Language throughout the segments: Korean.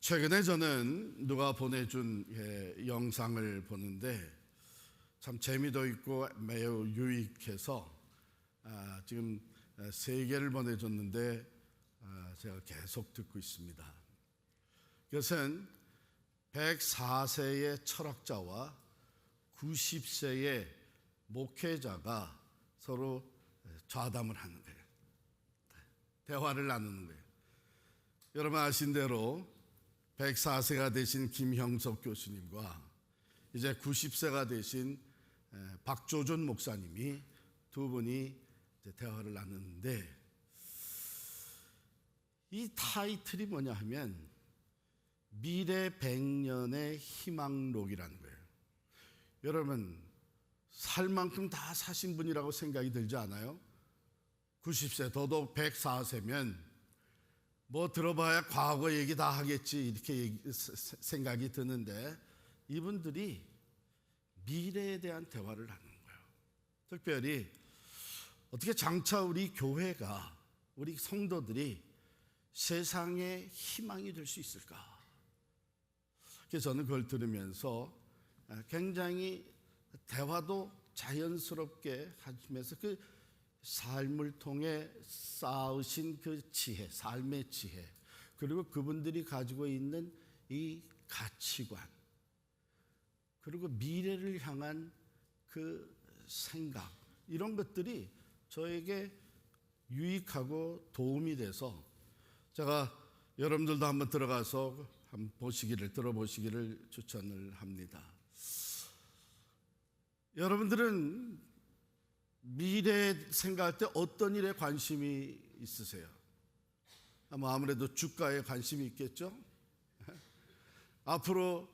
최근에 저는 누가 보내준 영상을 보는데 참 재미도 있고 매우 유익해서 지금 3개를 보내줬는데 제가 계속 듣고 있습니다. 이것은 104세의 철학자와 90세의 목회자가 서로 좌담을 하는 거예요. 대화를 나누는 거예요. 여러분 아신 대로 104세가 되신 김형석 교수님과 이제 90세가 되신 박조준 목사님이 두 분이 이제 대화를 나누는데, 이 타이틀이 뭐냐 하면 미래 100년의 희망록이라는 거예요. 여러분 살 만큼 다 사신 분이라고 생각이 들지 않아요? 90세, 더더욱 104세면 뭐 들어봐야 과거 얘기 다 하겠지 이렇게 생각이 드는데, 이분들이 미래에 대한 대화를 하는 거예요. 특별히 어떻게 장차 우리 교회가, 우리 성도들이 세상의 희망이 될 수 있을까? 그래서 저는 그걸 들으면서 굉장히 대화도 자연스럽게 하면서 그 삶을 통해 쌓으신 그 지혜, 삶의 지혜, 그리고 그분들이 가지고 있는 이 가치관, 그리고 미래를 향한 그 생각, 이런 것들이 저에게 유익하고 도움이 돼서 제가 여러분들도 한번 들어가서 한번 들어보시기를 추천을 합니다. 여러분들은 미래 생각할 때 어떤 일에 관심이 있으세요? 아무래도 주가에 관심이 있겠죠? 앞으로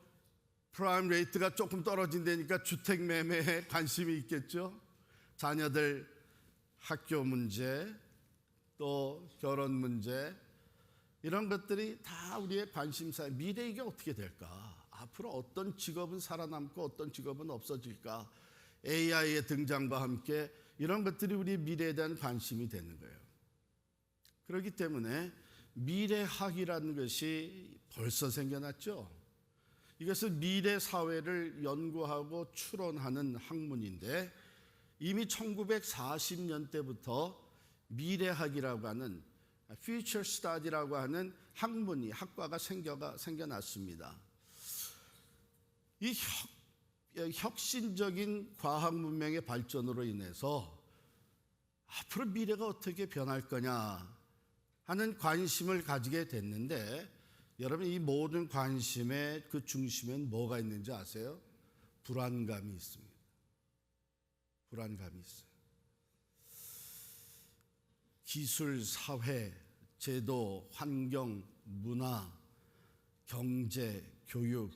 프라임 레이트가 조금 떨어진다니까 주택 매매에 관심이 있겠죠? 자녀들 학교 문제, 또 결혼 문제, 이런 것들이 다 우리의 관심사예요. 미래 이게 어떻게 될까? 앞으로 어떤 직업은 살아남고 어떤 직업은 없어질까? AI의 등장과 함께 이런 것들이 우리 미래에 대한 관심이 되는 거예요. 그렇기 때문에 미래학이라는 것이 벌써 생겨났죠. 이것은 미래 사회를 연구하고 추론하는 학문인데, 이미 1940년대부터 미래학이라고 하는 Future Study라고 하는 학과가 생겨났습니다. 이 혁신적인 과학 문명의 발전으로 인해서 앞으로 미래가 어떻게 변할 거냐 하는 관심을 가지게 됐는데, 여러분 이 모든 관심의 그 중심엔 뭐가 있는지 아세요? 불안감이 있습니다. 불안감이 있어요. 기술, 사회, 제도, 환경, 문화, 경제, 교육,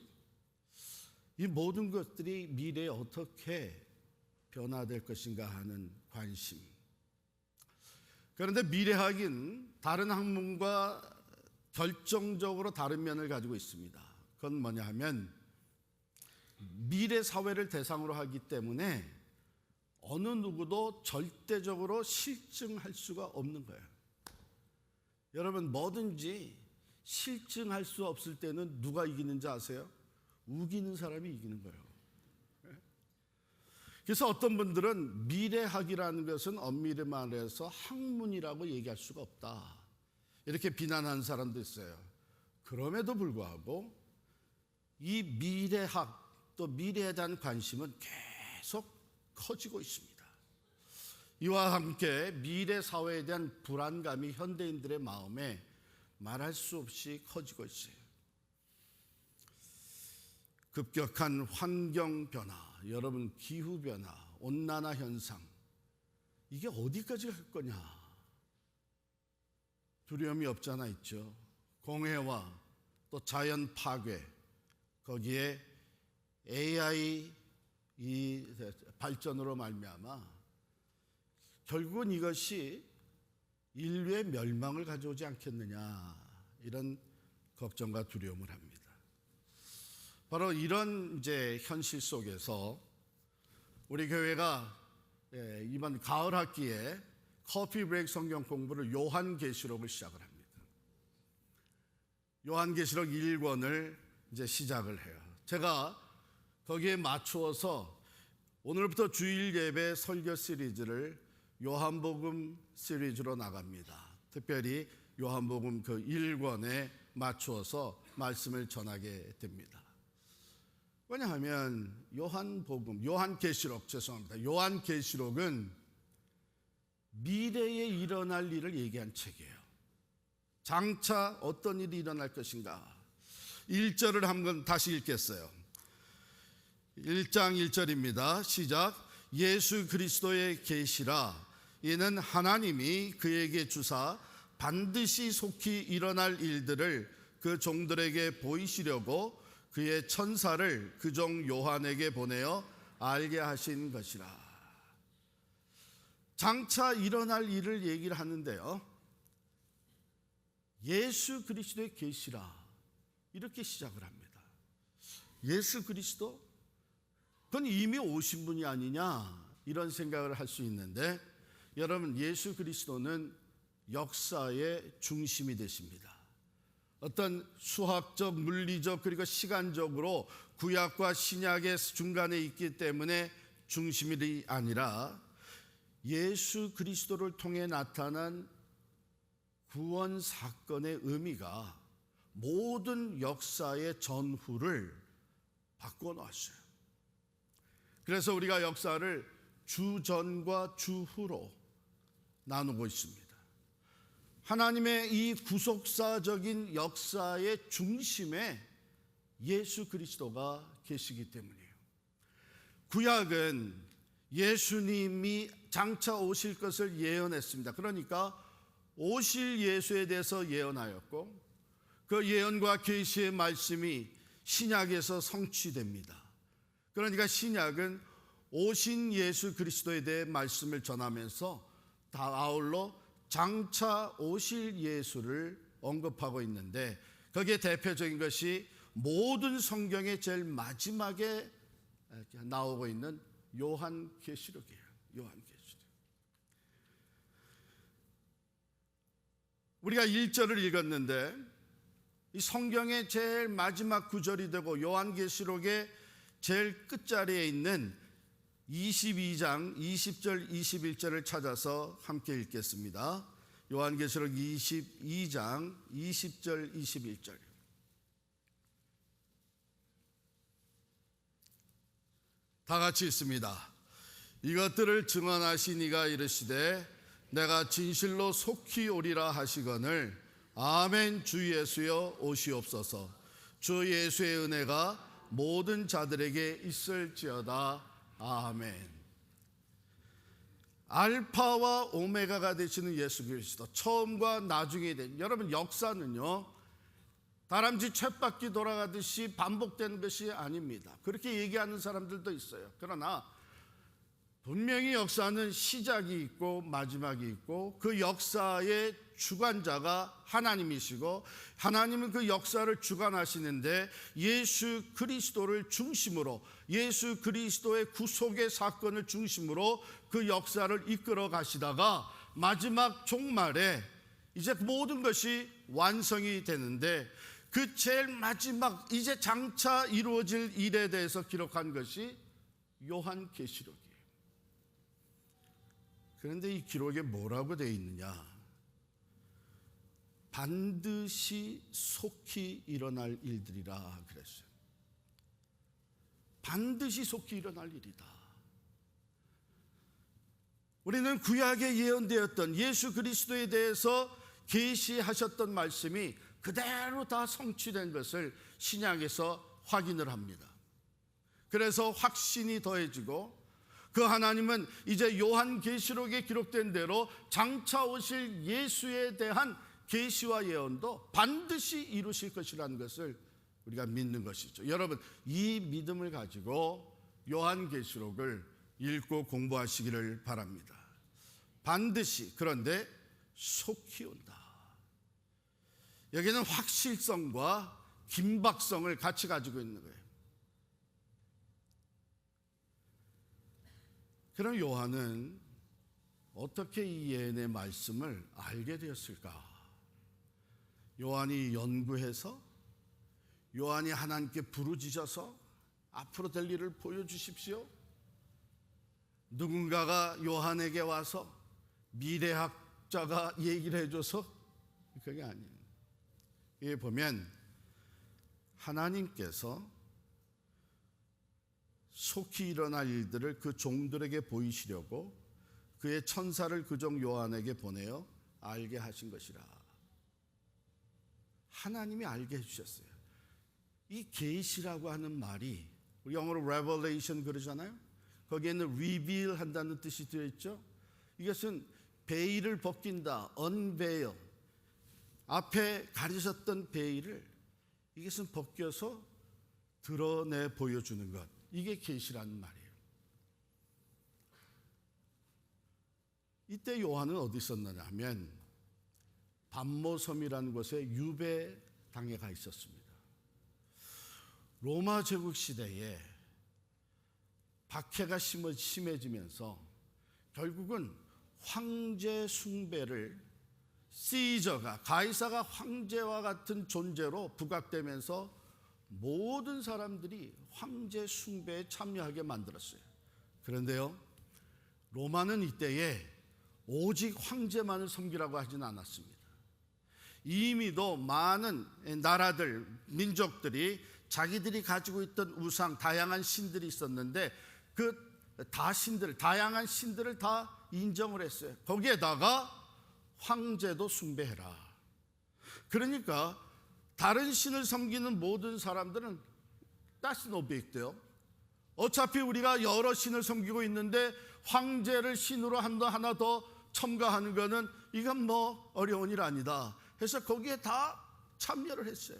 이 모든 것들이 미래에 어떻게 변화될 것인가 하는 관심. 그런데 미래학은 다른 학문과 결정적으로 다른 면을 가지고 있습니다. 그건 뭐냐 하면 미래 사회를 대상으로 하기 때문에 어느 누구도 절대적으로 실증할 수가 없는 거예요. 여러분 뭐든지 실증할 수 없을 때는 누가 이기는지 아세요? 우기는 사람이 이기는 거예요. 그래서 어떤 분들은 미래학이라는 것은 엄밀히 말해서 학문이라고 얘기할 수가 없다, 이렇게 비난하는 사람도 있어요. 그럼에도 불구하고 이 미래학, 또 미래에 대한 관심은 계속 커지고 있습니다. 이와 함께 미래 사회에 대한 불안감이 현대인들의 마음에 말할 수 없이 커지고 있어요. 급격한 환경 변화, 여러분 기후 변화, 온난화 현상, 이게 어디까지 갈 거냐? 두려움이 없잖아 있죠. 공해와 또 자연 파괴, 거기에 AI 이 발전으로 말미암아 결국은 이것이 인류의 멸망을 가져오지 않겠느냐, 이런 걱정과 두려움을 합니다. 바로 이런 이제 현실 속에서 우리 교회가 이번 가을 학기에 커피 브레이크 성경 공부를 요한계시록을 시작을 합니다. 요한계시록 1권을 이제 시작을 해요. 제가 거기에 맞추어서 오늘부터 주일 예배 설교 시리즈를 요한복음 시리즈로 나갑니다. 특별히 요한복음 그 1권에 맞추어서 말씀을 전하게 됩니다. 왜냐하면 요한계시록은 미래에 일어날 일을 얘기한 책이에요. 장차 어떤 일이 일어날 것인가. 1절을 한번 다시 읽겠어요. 1장 1절입니다. 시작. 예수 그리스도의 계시라. 이는 하나님이 그에게 주사 반드시 속히 일어날 일들을 그 종들에게 보이시려고 그의 천사를 그 종 요한에게 보내어 알게 하신 것이라. 장차 일어날 일을 얘기를 하는데요, 예수 그리스도의 계시라 이렇게 시작을 합니다. 예수 그리스도? 그건 이미 오신 분이 아니냐 이런 생각을 할 수 있는데, 여러분, 예수 그리스도는 역사의 중심이 되십니다. 어떤 수학적, 물리적, 그리고 시간적으로 구약과 신약의 중간에 있기 때문에 중심이 아니라 예수 그리스도를 통해 나타난 구원 사건의 의미가 모든 역사의 전후를 바꿔놨어요. 그래서 우리가 역사를 주전과 주후로 나누고 있습니다. 하나님의 이 구속사적인 역사의 중심에 예수 그리스도가 계시기 때문이에요. 구약은 예수님이 장차 오실 것을 예언했습니다. 그러니까 오실 예수에 대해서 예언하였고, 그 예언과 계시의 말씀이 신약에서 성취됩니다. 그러니까 신약은 오신 예수 그리스도에 대해 말씀을 전하면서 다 아울러 장차 오실 예수를 언급하고 있는데, 거기에 대표적인 것이 모든 성경의 제일 마지막에 나오고 있는 요한계시록이에요. 요한계시록. 우리가 1절을 읽었는데 이 성경의 제일 마지막 구절이 되고 요한계시록의 제일 끝자리에 있는 22장 20절 21절을 찾아서 함께 읽겠습니다. 요한계시록 22장 20절 21절. 다 같이 읽습니다. 이것들을 증언하신 이가 이르시되 내가 진실로 속히 오리라 하시거늘 아멘. 주 예수여 오시옵소서. 주 예수의 은혜가 모든 자들에게 있을지어다. 아멘. 알파와 오메가가 되시는 예수 그리스도, 처음과 나중에 된, 여러분, 역사는요 다람쥐 쳇바퀴 돌아가듯이 반복되는 것이 아닙니다. 그렇게 얘기하는 사람들도 있어요. 그러나 분명히 역사는 시작이 있고 마지막이 있고, 그 역사의 주관자가 하나님이시고, 하나님은 그 역사를 주관하시는데 예수 그리스도를 중심으로, 예수 그리스도의 구속의 사건을 중심으로 그 역사를 이끌어 가시다가 마지막 종말에 이제 모든 것이 완성이 되는데, 그 제일 마지막 이제 장차 이루어질 일에 대해서 기록한 것이 요한계시록이에요. 그런데 이 기록에 뭐라고 되어 있느냐? 반드시 속히 일어날 일들이라 그랬어요. 반드시 속히 일어날 일이다. 우리는 구약에 예언되었던 예수 그리스도에 대해서 계시하셨던 말씀이 그대로 다 성취된 것을 신약에서 확인을 합니다. 그래서 확신이 더해지고, 그 하나님은 이제 요한계시록에 기록된 대로 장차 오실 예수에 대한 계시와 예언도 반드시 이루실 것이라는 것을 우리가 믿는 것이죠. 여러분, 이 믿음을 가지고 요한계시록을 읽고 공부하시기를 바랍니다. 반드시, 그런데 속히 온다. 여기는 확실성과 긴박성을 같이 가지고 있는 거예요. 그럼 요한은 어떻게 이 예언의 말씀을 알게 되었을까? 요한이 연구해서 요한이 하나님께 부르짖어서 앞으로 될 일을 보여주십시오. 누군가가 요한에게 와서 미래학자가 얘기를 해줘서 그게 아니에요. 여기 보면 하나님께서 속히 일어날 일들을 그 종들에게 보이시려고 그의 천사를 그 종 요한에게 보내어 알게 하신 것이라. 하나님이 알게 해주셨어요. 이 계시라고 하는 말이 우리 영어로 revelation 그러잖아요. 거기에는 reveal 한다는 뜻이 들어있죠. 이것은 베일을 벗긴다, unveil. 앞에 가리셨던 베일을 이것은 벗겨서 드러내 보여주는 것. 이게 계시라는 말이에요. 이때 요한은 어디 있었느냐 하면 밤모섬이라는 곳에 유배 당에 가 있었습니다. 로마 제국 시대에 박해가 심해지면서 결국은 황제 숭배를 시저가 가이사가 황제와 같은 존재로 부각되면서 모든 사람들이 황제 숭배에 참여하게 만들었어요. 그런데요, 로마는 이때에 오직 황제만을 섬기라고 하진 않았습니다. 이미도 많은 나라들, 민족들이 자기들이 가지고 있던 우상, 다양한 신들이 있었는데 그 다양한 신들을 다 인정을 했어요. 거기에다가 황제도 숭배해라. 그러니까 다른 신을 섬기는 모든 사람들은 that's no big deal. 어차피 우리가 여러 신을 섬기고 있는데 황제를 신으로 하나 더 첨가하는 거는 이건 뭐 어려운 일 아니다 해서 거기에 다 참여를 했어요.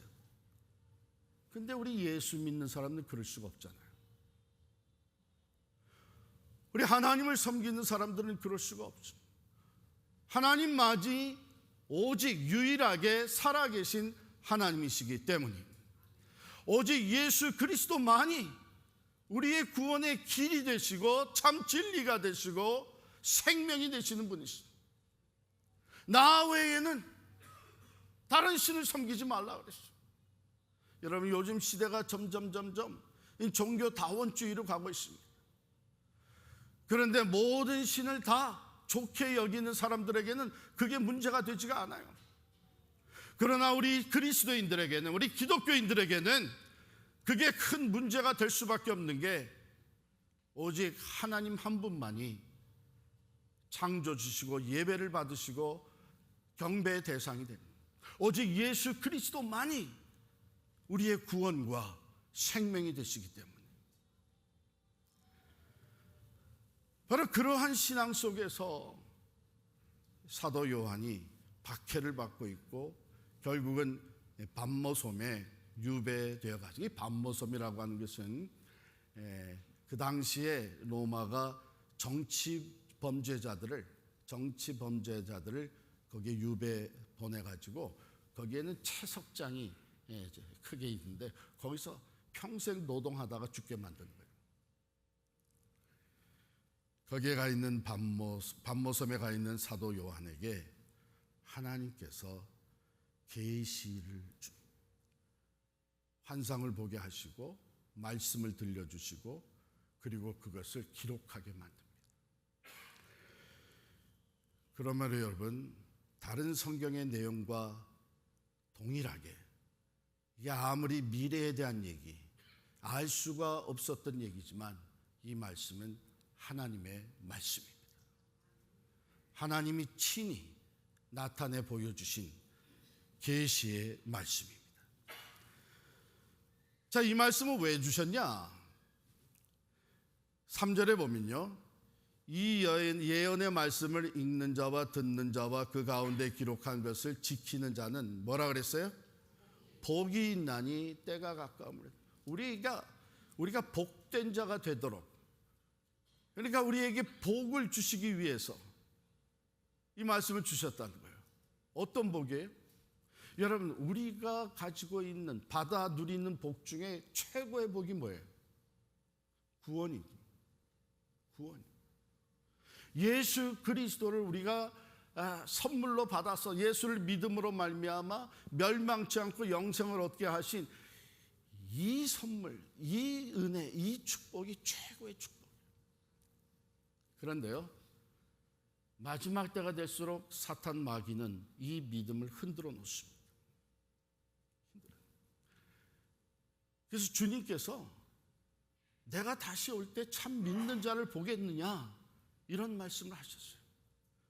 근데 우리 예수 믿는 사람은 그럴 수가 없잖아요. 우리 하나님을 섬기는 사람들은 그럴 수가 없죠. 하나님만이 오직 유일하게 살아계신 하나님이시기 때문입니다. 오직 예수 그리스도만이 우리의 구원의 길이 되시고 참 진리가 되시고 생명이 되시는 분이십니다. 나 외에는 다른 신을 섬기지 말라 그랬어요. 여러분, 요즘 시대가 점점 종교 다원주의로 가고 있습니다. 그런데 모든 신을 다 좋게 여기는 사람들에게는 그게 문제가 되지가 않아요. 그러나 우리 그리스도인들에게는, 우리 기독교인들에게는 그게 큰 문제가 될 수밖에 없는 게 오직 하나님 한 분만이 창조주시고 예배를 받으시고 경배의 대상이 됩니다. 오직 예수 그리스도만이 우리의 구원과 생명이 되시기 때문에 바로 그러한 신앙 속에서 사도 요한이 박해를 받고 있고 결국은 밤모섬에 유배되어 가지고, 이 밤모섬이라고 하는 것은 그 당시에 로마가 정치 범죄자들을 거기에 유배 보내가지고 거기에는 채석장이 크게 있는데 거기서 평생 노동하다가 죽게 만드는 거예요. 거기에 가 있는 밤모섬에 가 있는 사도 요한에게 하나님께서 계시를 환상을 보게 하시고 말씀을 들려주시고 그리고 그것을 기록하게 만듭니다. 그러므로 여러분, 다른 성경의 내용과 동일하게 이게 아무리 미래에 대한 얘기, 알 수가 없었던 얘기지만 이 말씀은 하나님의 말씀입니다. 하나님이 친히 나타내 보여주신 계시의 말씀입니다. 자, 이 말씀을 왜 주셨냐? 3절에 보면요, 이 예언의 말씀을 읽는 자와 듣는 자와 그 가운데 기록한 것을 지키는 자는 뭐라 그랬어요? 복이 있나니 때가 가까움을. 우리가 복된 자가 되도록, 그러니까 우리에게 복을 주시기 위해서 이 말씀을 주셨다는 거예요. 어떤 복이에요? 여러분, 우리가 가지고 있는, 받아 누리는 복 중에 최고의 복이 뭐예요? 구원입니다. 구원. 예수 그리스도를 우리가 선물로 받아서 예수를 믿음으로 말미암아 멸망치 않고 영생을 얻게 하신 이 선물, 이 은혜, 이 축복이 최고의 축복. 그런데요, 마지막 때가 될수록 사탄 마귀는 이 믿음을 흔들어 놓습니다. 그래서 주님께서 내가 다시 올 때 참 믿는 자를 보겠느냐, 이런 말씀을 하셨어요.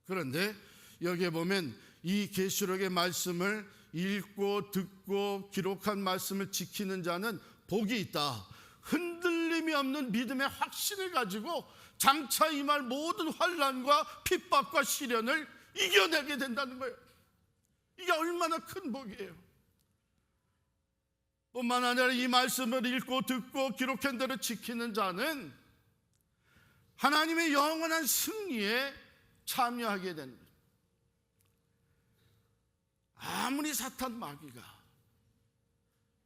그런데 여기에 보면 이 계시록의 말씀을 읽고 듣고 기록한 말씀을 지키는 자는 복이 있다. 흔들림이 없는 믿음의 확신을 가지고 장차 임할 모든 환난과 핍박과 시련을 이겨내게 된다는 거예요. 이게 얼마나 큰 복이에요. 뿐만 아니라 이 말씀을 읽고 듣고 기록한 대로 지키는 자는 하나님의 영원한 승리에 참여하게 되는 거예요. 아무리 사탄 마귀가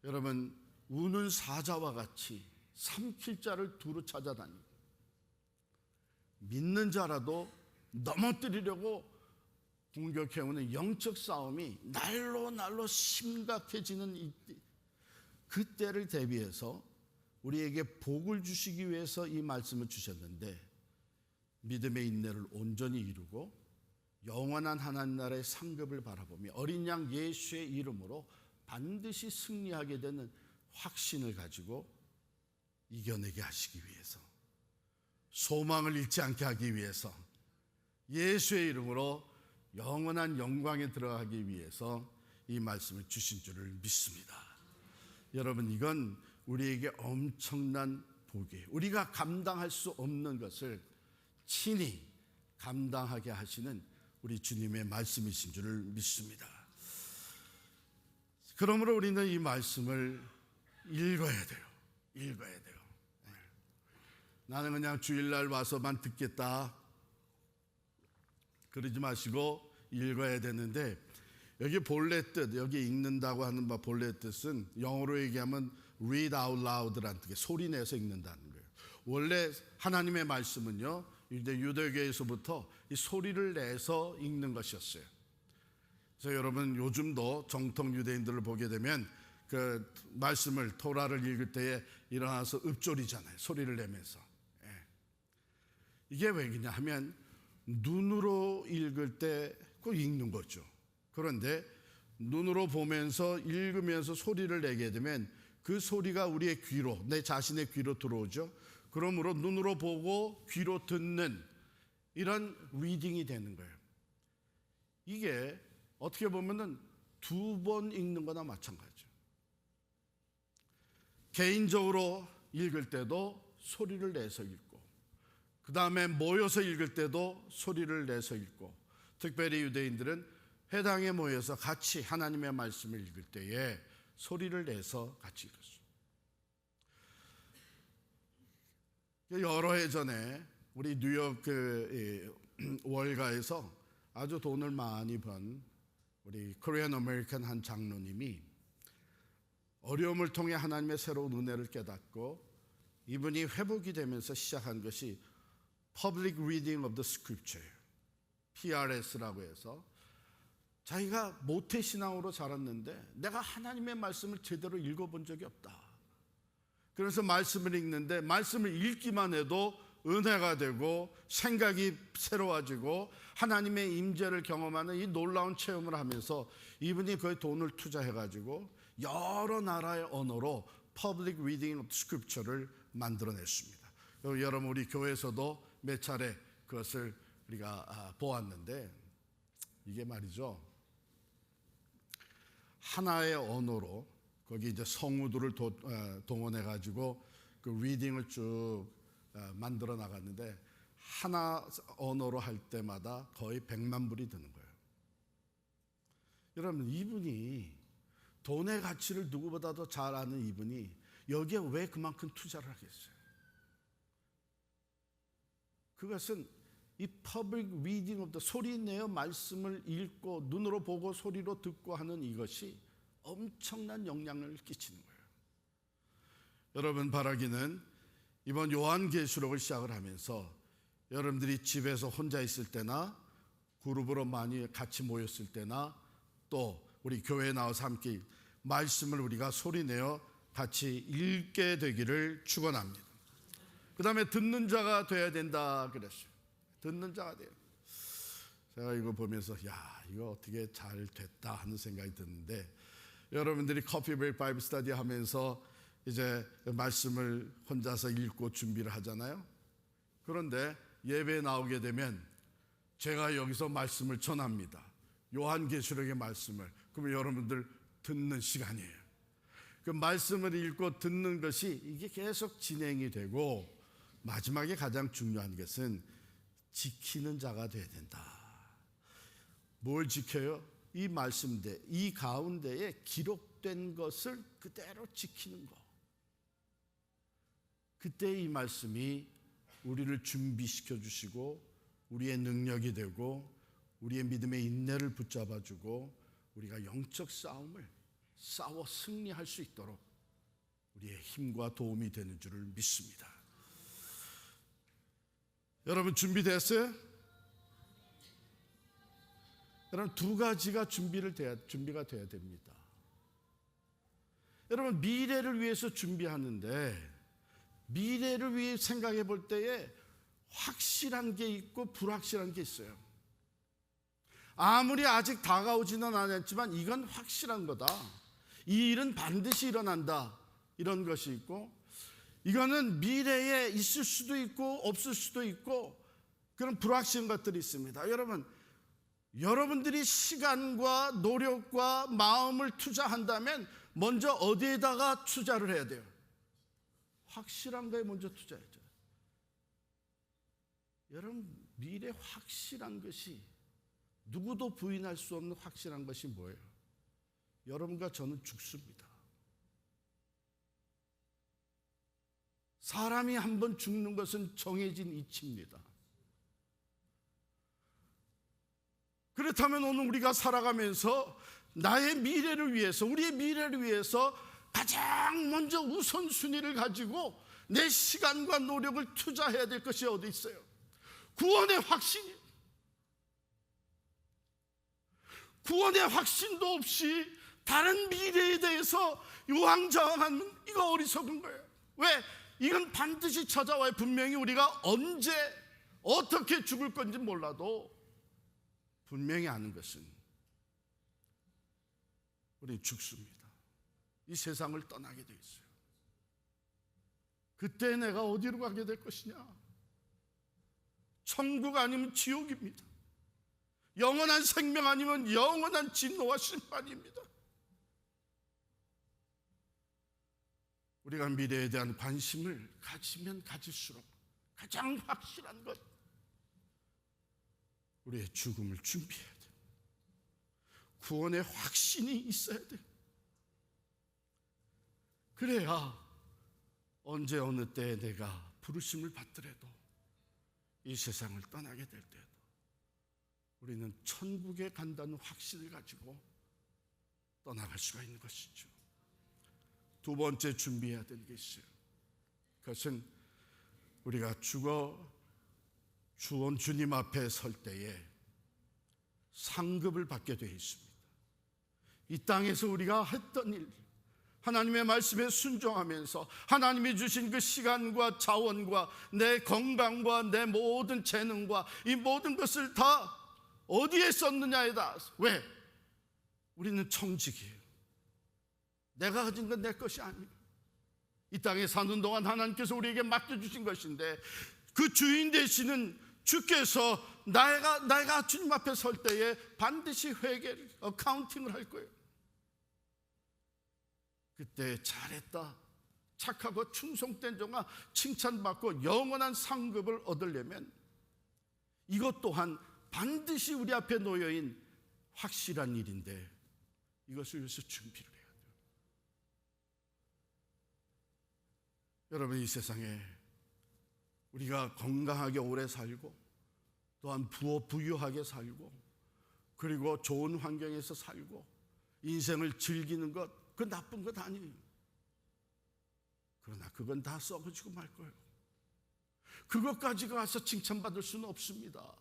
여러분 우는 사자와 같이 삼킬 자를 두루 찾아다니고 믿는 자라도 넘어뜨리려고 공격해오는 영적 싸움이 날로 심각해지는 그때를 대비해서 우리에게 복을 주시기 위해서 이 말씀을 주셨는데, 믿음의 인내를 온전히 이루고 영원한 하나님 나라의 상급을 바라보며 어린 양 예수의 이름으로 반드시 승리하게 되는 확신을 가지고 이겨내게 하시기 위해서, 소망을 잃지 않게 하기 위해서, 예수의 이름으로 영원한 영광에 들어가기 위해서 이 말씀을 주신 줄을 믿습니다. 여러분, 이건 우리에게 엄청난 복이에요. 우리가 감당할 수 없는 것을 친히 감당하게 하시는 우리 주님의 말씀이신 줄을 믿습니다. 그러므로 우리는 이 말씀을 읽어야 돼요. 읽어야 돼요. 나는 그냥 주일날 와서만 듣겠다, 그러지 마시고 읽어야 되는데, 여기 본래 뜻, 여기 읽는다고 하는 본래 뜻은 영어로 얘기하면 read out loud라는 뜻이에요. 소리 내서 읽는다는 거예요. 원래 하나님의 말씀은요, 이제 유대교에서부터 이 소리를 내서 읽는 것이었어요. 그래서 여러분 요즘도 정통 유대인들을 보게 되면 그 말씀을, 토라를 읽을 때에 일어나서 읊조리잖아요. 소리를 내면서. 이게 왜 그러냐 하면 눈으로 읽을 때 꼭 읽는 거죠. 그런데 눈으로 보면서 읽으면서 소리를 내게 되면 그 소리가 우리의 귀로, 내 자신의 귀로 들어오죠. 그러므로 눈으로 보고 귀로 듣는 이런 리딩이 되는 거예요. 이게 어떻게 보면은 2번 읽는 거나 마찬가지죠. 개인적으로 읽을 때도 소리를 내서 읽고, 그 다음에 모여서 읽을 때도 소리를 내서 읽고, 특별히 유대인들은 회당에 모여서 같이 하나님의 말씀을 읽을 때에 소리를 내서 같이 읽었어요. 여러 해 전에 우리 뉴욕 월가에서 아주 돈을 많이 번 우리 코리안 아메리칸 한 장로님이 어려움을 통해 하나님의 새로운 은혜를 깨닫고 이분이 회복이 되면서 시작한 것이 Public Reading of the Scripture, PRS라고 해서, 자기가 모태신앙으로 자랐는데 내가 하나님의 말씀을 제대로 읽어본 적이 없다. 그래서 말씀을 읽는데 말씀을 읽기만 해도 은혜가 되고 생각이 새로워지고 하나님의 임재를 경험하는 이 놀라운 체험을 하면서 이분이 거의 돈을 투자해가지고 여러 나라의 언어로 Public Reading of Scripture를 만들어냈습니다. 여러분, 우리 교회에서도 몇 차례 그것을 우리가 보았는데, 이게 말이죠, 하나의 언어로 거기 이제 성우들을 동원해 가지고 그 리딩을 쭉 만들어 나갔는데, 하나 언어로 할 때마다 거의 100만 불이 드는 거예요. 여러분, 이분이 돈의 가치를 누구보다도 잘 아는 이분이 여기에 왜 그만큼 투자를 하겠어요? 그것은 이 public reading of the, 소리 내어 말씀을 읽고 눈으로 보고 소리로 듣고 하는 이것이 엄청난 영향을 끼치는 거예요. 여러분, 바라기는 이번 요한계시록을 시작을 하면서 여러분들이 집에서 혼자 있을 때나 그룹으로 많이 같이 모였을 때나 또 우리 교회에 나와서 함께 말씀을 우리가 소리내어 같이 읽게 되기를 축원합니다. 그 다음에 듣는 자가 돼야 된다 그랬어요. 듣는 자가 돼요. 제가 이거 보면서 이거 어떻게 잘 됐다 하는 생각이 드는데, 여러분들이 커피브레이크 바이블 스터디 하면서 이제 말씀을 혼자서 읽고 준비를 하잖아요. 그런데 예배에 나오게 되면 제가 여기서 말씀을 전합니다. 요한계시록의 말씀을. 그러면 여러분들 듣는 시간이에요. 그 말씀을 읽고 듣는 것이 이게 계속 진행이 되고, 마지막에 가장 중요한 것은 지키는 자가 돼야 된다. 뭘 지켜요? 이 말씀대, 이 가운데에 기록된 것을 그대로 지키는 것. 그때 이 말씀이 우리를 준비시켜 주시고 우리의 능력이 되고 우리의 믿음의 인내를 붙잡아 주고 우리가 영적 싸움을 싸워 승리할 수 있도록 우리의 힘과 도움이 되는 줄을 믿습니다. 여러분 준비됐어요? 여러분 두 가지가 준비가 돼야 됩니다. 여러분 미래를 위해서 준비하는데, 미래를 위해 생각해 볼 때에 확실한 게 있고 불확실한 게 있어요. 아무리 아직 다가오지는 않았지만 이건 확실한 거다. 이 일은 반드시 일어난다. 이런 것이 있고, 이거는 미래에 있을 수도 있고 없을 수도 있고 그런 불확실한 것들이 있습니다. 여러분들이 시간과 노력과 마음을 투자한다면 먼저 어디에다가 투자를 해야 돼요? 확실한 거에 먼저 투자해야죠. 여러분 미래 확실한 것이, 누구도 부인할 수 없는 확실한 것이 뭐예요? 여러분과 저는 죽습니다. 사람이 한번 죽는 것은 정해진 이치입니다. 그렇다면 오늘 우리가 살아가면서 나의 미래를 위해서, 우리의 미래를 위해서 가장 먼저 우선순위를 가지고 내 시간과 노력을 투자해야 될 것이 어디 있어요? 구원의 확신이에요. 구원의 확신도 없이 다른 미래에 대해서 우왕좌왕하면 이거 어리석은 거예요. 왜? 이건 반드시 찾아와요. 분명히 우리가 언제 어떻게 죽을 건지 몰라도 분명히 아는 것은 우리는 죽습니다. 이 세상을 떠나게 돼 있어요. 그때 내가 어디로 가게 될 것이냐? 천국 아니면 지옥입니다. 영원한 생명 아니면 영원한 진노와 심판입니다. 우리가 미래에 대한 관심을 가지면 가질수록 가장 확실한 것, 우리의 죽음을 준비해야 돼요. 구원의 확신이 있어야 돼요. 그래야 언제 어느 때에 내가 부르심을 받더라도, 이 세상을 떠나게 될 때도 우리는 천국에 간다는 확신을 가지고 떠나갈 수가 있는 것이죠. 두 번째 준비해야 되는 게 있어요. 그것은 우리가 주원 주님 앞에 설 때에 상급을 받게 되어 있습니다. 이 땅에서 우리가 했던 일, 하나님의 말씀에 순종하면서 하나님이 주신 그 시간과 자원과 내 건강과 내 모든 재능과 이 모든 것을 다 어디에 썼느냐에 따라서, 왜? 우리는 청직이에요. 내가 가진 건 내 것이 아니에요. 이 땅에 사는 동안 하나님께서 우리에게 맡겨주신 것인데, 그 주인 되시는 주께서 내가 주님 앞에 설 때에 반드시 회개를, 어카운팅을 할 거예요. 그때 잘했다, 착하고 충성된 종아 칭찬받고 영원한 상급을 얻으려면 이것 또한 반드시 우리 앞에 놓여있는 확실한 일인데, 이것을 위해서 준비를 해야 돼요. 여러분, 이 세상에 우리가 건강하게 오래 살고 또한 부유하게 살고 그리고 좋은 환경에서 살고 인생을 즐기는 것, 그건 나쁜 것 아니에요. 그러나 그건 다 썩어지고 말 거예요. 그것까지 가서 칭찬받을 수는 없습니다.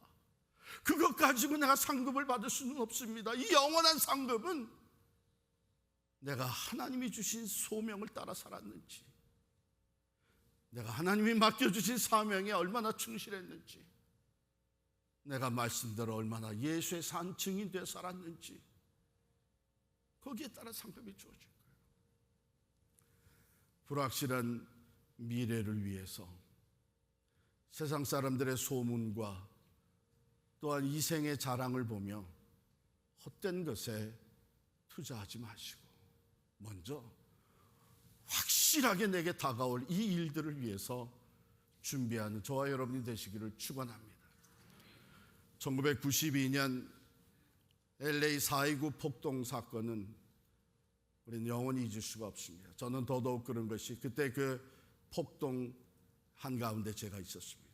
그것 가지고 내가 상급을 받을 수는 없습니다. 이 영원한 상급은 내가 하나님이 주신 소명을 따라 살았는지, 내가 하나님이 맡겨주신 사명에 얼마나 충실했는지, 내가 말씀대로 얼마나 예수의 산 증인되어 살았는지, 거기에 따라 상급이 주어질 거예요. 불확실한 미래를 위해서 세상 사람들의 소문과 또한 이생의 자랑을 보며 헛된 것에 투자하지 마시고 먼저 확실하게 내게 다가올 이 일들을 위해서 준비하는 저와 여러분이 되시기를 축원합니다. 1992년 LA 4.29 폭동 사건은 우리는 영원히 잊을 수가 없습니다. 저는 더더욱 그런 것이 그때 그 폭동 한가운데 제가 있었습니다.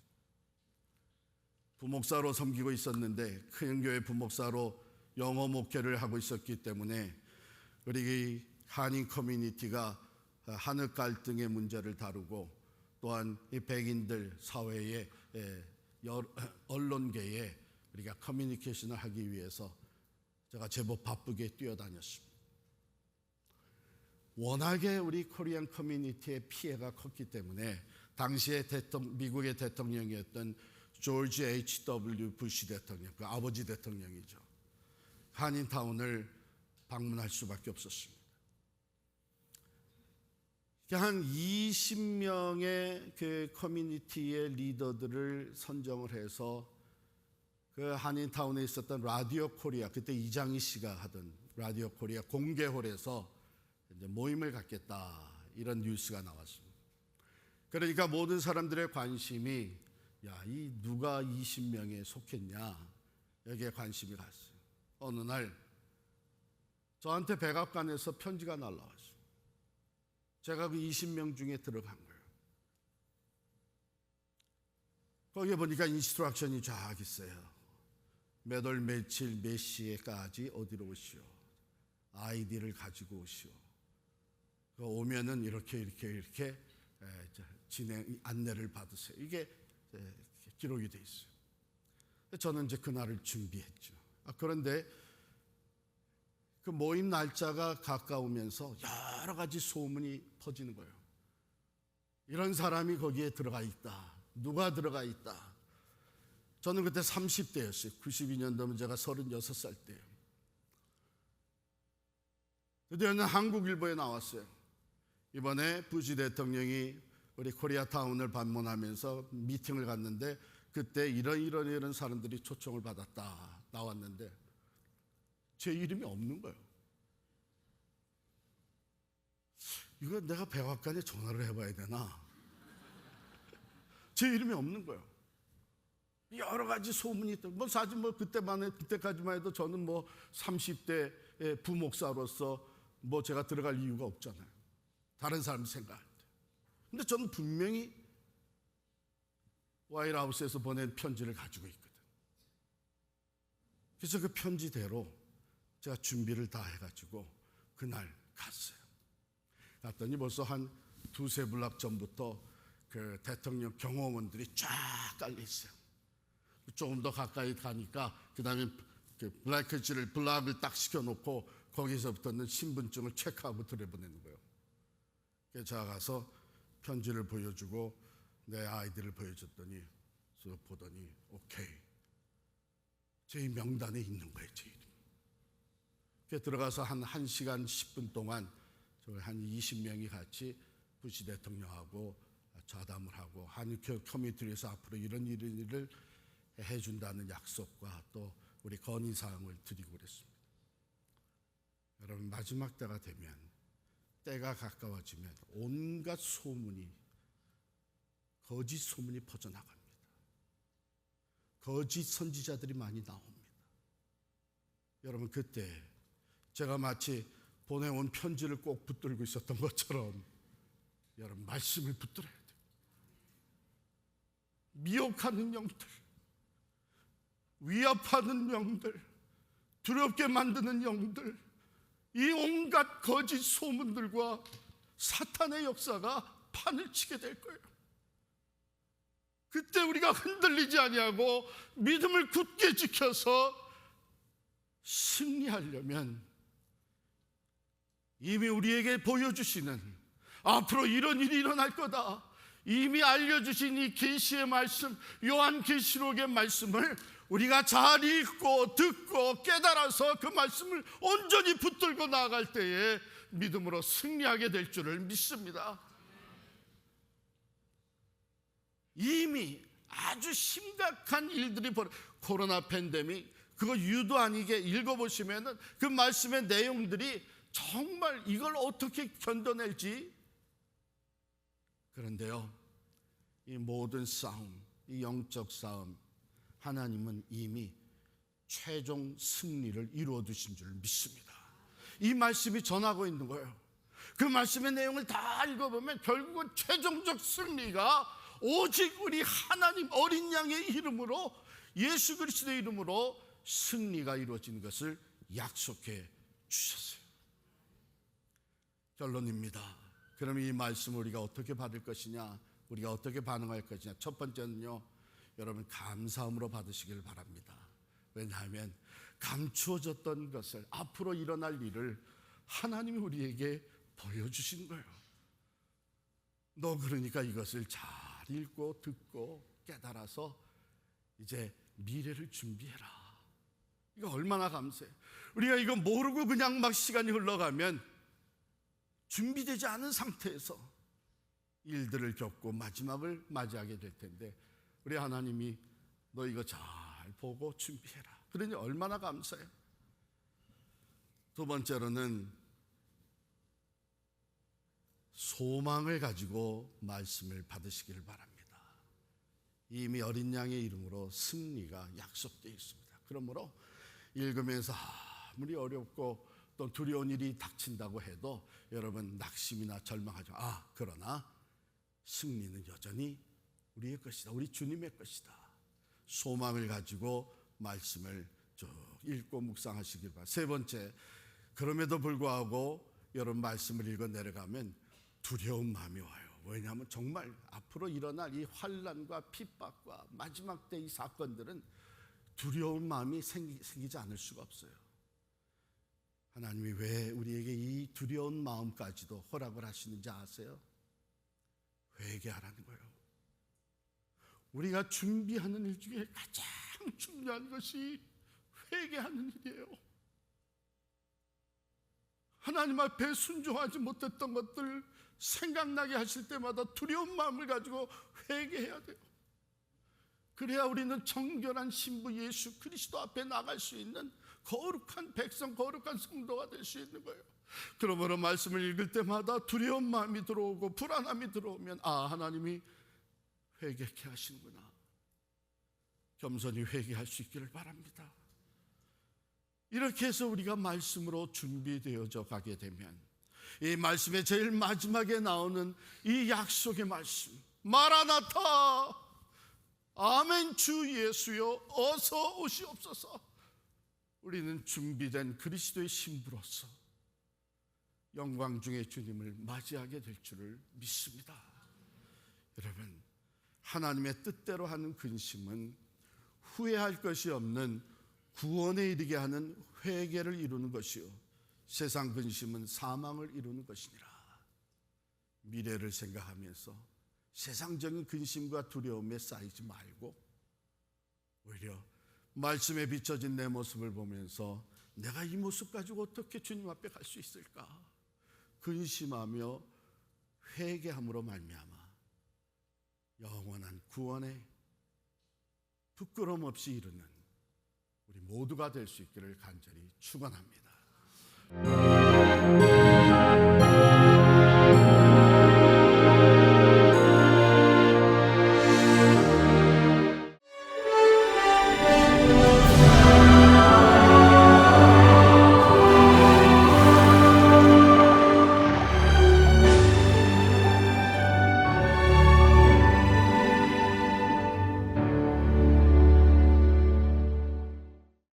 부목사로 섬기고 있었는데 큰 교회 부목사로 영어 목회를 하고 있었기 때문에 우리 한인 커뮤니티가 한일 갈등의 문제를 다루고 또한 이 백인들 사회의 언론계에 우리가 커뮤니케이션을 하기 위해서 제가 제법 바쁘게 뛰어다녔습니다. 워낙에 우리 코리안 커뮤니티의 피해가 컸기 때문에 당시에 미국의 대통령이었던 조지 H.W. 부시 대통령, 그 아버지 대통령이죠. 한인타운을 방문할 수밖에 없었습니다. 한 20명의 그 커뮤니티의 리더들을 선정을 해서 그 한인타운에 있었던 라디오 코리아, 그때 이장희 씨가 하던 라디오 코리아 공개홀에서 이제 모임을 갖겠다, 이런 뉴스가 나왔습니다. 그러니까 모든 사람들의 관심이 이 누가 20명에 속했냐, 여기에 관심이 갔어요. 어느 날 저한테 백악관에서 편지가 날라왔어요. 제가 그 20명 중에 들어간 거예요. 거기에 보니까 인스트럭션이 쫙 있어요. 몇 월 며칠 몇 시에까지 어디로 오시오, 아이디를 가지고 오시오, 오면은 이렇게 진행 안내를 받으세요. 이게 기록이 돼 있어요. 저는 이제 그날을 준비했죠. 그런데 그 모임 날짜가 가까우면서 여러 가지 소문이 퍼지는 거예요. 이런 사람이 거기에 들어가 있다, 누가 들어가 있다. 저는 그때 30대였어요. 92년도면 제가 36살 때예요. 드디어는 한국일보에 나왔어요. 이번에 부시 대통령이 우리 코리아타운을 방문하면서 미팅을 갔는데 그때 이런 사람들이 초청을 받았다 나왔는데 제 이름이 없는 거예요. 이거 내가 백악관에 전화를 해봐야 되나? 제 이름이 없는 거예요. 여러 가지 소문이 있다. 사실 그때까지만 해도 저는 30대 부목사로서 제가 들어갈 이유가 없잖아요. 다른 사람 생각할 때. 근데 저는 분명히 와이트하우스에서 보낸 편지를 가지고 있거든. 그래서 그 편지대로 제가 준비를 다 해가지고 그날 갔어요. 갔더니 벌써 한 두세 블락 전부터 그 대통령 경호원들이 쫙 깔려 있어요. 조금 더 가까이 가니까 그 다음에 블락을 딱 시켜놓고 거기서부터는 신분증을 체크하고 들여보내는 거예요. 그래서 제가 가서 편지를 보여주고 내 아이디를 보여줬더니 보더니 오케이, 제 명단에 있는 거예요. 제 이름. 그래서 들어가서 한 1시간 10분 동안 저희 한 20명이 같이 부시 대통령하고 좌담을 하고 한 커뮤니티에서 앞으로 이런 일을 해준다는 약속과 또 우리 건의사항을 드리고 그랬습니다. 여러분, 마지막 때가 되면, 때가 가까워지면 온갖 소문이, 거짓 소문이 퍼져나갑니다. 거짓 선지자들이 많이 나옵니다. 여러분, 그때 제가 마치 보내온 편지를 꼭 붙들고 있었던 것처럼 여러분, 말씀을 붙들어야 돼요. 미혹하는 영들, 위협하는 영들, 두렵게 만드는 영들, 이 온갖 거짓 소문들과 사탄의 역사가 판을 치게 될 거예요. 그때 우리가 흔들리지 아니하고 믿음을 굳게 지켜서 승리하려면 이미 우리에게 보여주시는 앞으로 이런 일이 일어날 거다, 이미 알려주신 이 계시의 말씀, 요한계시록의 말씀을 우리가 잘 읽고 듣고 깨달아서 그 말씀을 온전히 붙들고 나아갈 때에 믿음으로 승리하게 될 줄을 믿습니다. 이미 아주 심각한 일들이 코로나 팬데믹, 그거 유도 아니게 읽어보시면 그 말씀의 내용들이 정말 이걸 어떻게 견뎌낼지. 그런데요, 이 모든 싸움, 이 영적 싸움, 하나님은 이미 최종 승리를 이루어 두신 줄 믿습니다. 이 말씀이 전하고 있는 거예요. 그 말씀의 내용을 다 읽어보면 결국은 최종적 승리가 오직 우리 하나님 어린 양의 이름으로, 예수 그리스도의 이름으로 승리가 이루어지는 것을 약속해 주셨어요. 결론입니다. 그럼 이 말씀을 우리가 어떻게 받을 것이냐, 우리가 어떻게 반응할 것이냐. 첫 번째는요, 여러분 감사함으로 받으시길 바랍니다. 왜냐하면 감추어졌던 것을, 앞으로 일어날 일을 하나님이 우리에게 보여주신 거예요. 너 그러니까 이것을 잘 읽고 듣고 깨달아서 이제 미래를 준비해라. 이거 얼마나 감사해요. 우리가 이거 모르고 그냥 막 시간이 흘러가면 준비되지 않은 상태에서 일들을 겪고 마지막을 맞이하게 될 텐데, 우리 하나님이 너 이거 잘 보고 준비해라. 그러니 얼마나 감사해요. 두 번째로는 소망을 가지고 말씀을 받으시기를 바랍니다. 이미 어린 양의 이름으로 승리가 약속되어 있습니다. 그러므로 읽으면서 아무리 어렵고 또 두려운 일이 닥친다고 해도 여러분 낙심이나 절망하지 마. 그러나 승리는 여전히 우리의 것이다. 우리 주님의 것이다. 소망을 가지고 말씀을 쭉 읽고 묵상하시길 바랍니다. 세 번째, 그럼에도 불구하고 여러분 말씀을 읽어 내려가면 두려운 마음이 와요. 왜냐하면 정말 앞으로 일어날 이 환난과 핍박과 마지막 때 이 사건들은 두려운 마음이 생기지 않을 수가 없어요. 하나님이 왜 우리에게 이 두려운 마음까지도 허락을 하시는지 아세요? 회개하라는 거예요. 우리가 준비하는 일 중에 가장 중요한 것이 회개하는 일이에요. 하나님 앞에 순종하지 못했던 것들 생각나게 하실 때마다 두려운 마음을 가지고 회개해야 돼요. 그래야 우리는 정결한 신부 예수 그리스도 앞에 나갈 수 있는 거룩한 백성, 거룩한 성도가 될 수 있는 거예요. 그러므로 말씀을 읽을 때마다 두려운 마음이 들어오고 불안함이 들어오면 하나님이 회개케 하시는구나. 겸손히 회개할 수 있기를 바랍니다. 이렇게 해서 우리가 말씀으로 준비되어져 가게 되면 이 말씀의 제일 마지막에 나오는 이 약속의 말씀, 마라나타, 아멘 주 예수여 어서 오시옵소서. 우리는 준비된 그리스도의 신부로서 영광 중에 주님을 맞이하게 될 줄을 믿습니다. 여러분, 하나님의 뜻대로 하는 근심은 후회할 것이 없는 구원에 이르게 하는 회개를 이루는 것이요, 세상 근심은 사망을 이루는 것이니라. 미래를 생각하면서 세상적인 근심과 두려움에 쌓이지 말고 오히려 말씀에 비춰진 내 모습을 보면서 내가 이 모습 가지고 어떻게 주님 앞에 갈 수 있을까? 근심하며 회개함으로 말미암아 영원한 구원에 부끄러움 없이 이루는 우리 모두가 될 수 있기를 간절히 축원합니다.